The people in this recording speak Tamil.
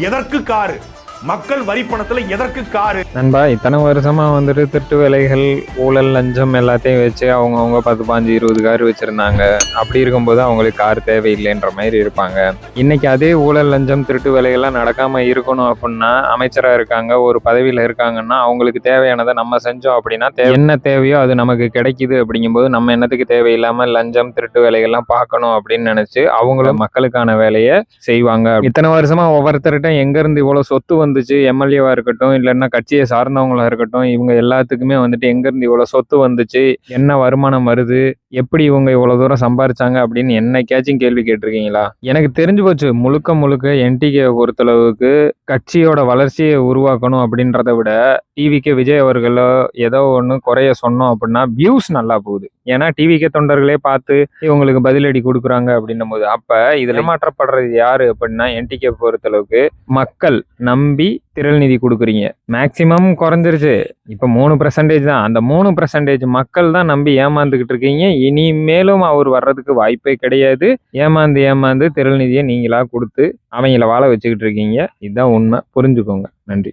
எதற்கு காரு? மக்கள் வரி பணத்துல எதற்கு காரு? நண்பா, இத்தனை வருஷமா வந்துட்டு திருட்டு வேலைகள், ஊழல், லஞ்சம் எல்லாத்தையும் வச்சு அவங்க 10, 15, 20 கார் வச்சிருந்தாங்க. அப்படி இருக்கும்போது அவங்களுக்கு கார் தேவையில்லைன்ற மாதிரி இருப்பாங்க. இன்னைக்கு அதே ஊழல், லஞ்சம், திருட்டு வேலைகள்லாம் நடக்காம இருக்கணும் அப்படின்னா, அமைச்சரா இருக்காங்க, ஒரு பதவியில இருக்காங்கன்னா அவங்களுக்கு தேவையானதை நம்ம செஞ்சோம் அப்படின்னா என்ன தேவையோ அது நமக்கு கிடைக்குது. அப்படிங்கும்போது நம்ம என்னத்துக்கு தேவையில்லாம லஞ்சம், திருட்டு வேலைகள்லாம் பார்க்கணும் அப்படின்னு நினைச்சு அவங்களும் மக்களுக்கான வேலையை செய்வாங்க. இத்தனை வருஷமா ஒவ்வொருத்தர்கிட்ட எங்க இருந்து இவ்வளவு சொத்து வந்துச்சு, எம்எல்ஏவா இருக்கட்டும், இல்லைன்னா கட்சியை சார்ந்தவங்களா இருக்கட்டும், இவங்க எல்லாத்துக்குமே வந்துட்டு எங்க இருந்து இவ்வளவு சொத்து வந்துச்சு, என்ன வருமானம் வருது, எப்படி இவங்க இவ்வளவு தூரம் சம்பாரிச்சாங்க அப்படின்னு என்னைக்காச்சும் கேள்வி கேட்டிருக்கீங்களா? எனக்கு தெரிஞ்சு போச்சு, முழுக்க முழுக்க என்டிகே பொறுத்தளவுக்கு கட்சியோட வளர்ச்சியை உருவாக்கணும் அப்படின்றத விட டிவிக்கு விஜய் அவர்களோ ஏதோ ஒன்று குறைய சொன்னோம் அப்படின்னா வியூஸ் நல்லா போகுது. ஏன்னா டிவிக்கு தொண்டர்களே பார்த்து இவங்களுக்கு பதிலடி கொடுக்குறாங்க அப்படின்னும் போது அப்ப இதுல ஏமாற்றப்படுறது யாரு அப்படின்னா என்டிகே பொறுத்தளவுக்கு மக்கள் நம்பி திரள் நிதி கொடுக்குறீங்க. மேக்சிமம் குறைஞ்சிருச்சு, இப்ப 3% தான். அந்த 3% மக்கள் தான் நம்பி ஏமாந்துகிட்டு இருக்கீங்க. இனிமேலும் அவர் வர்றதுக்கு வாய்ப்பே கிடையாது. ஏமாந்து திரள் நிதியை நீங்களா கொடுத்து அவங்கள வாழ வச்சுக்கிட்டு இருக்கீங்க. இதுதான் உண்மை, புரிஞ்சுக்கோங்க. நன்றி.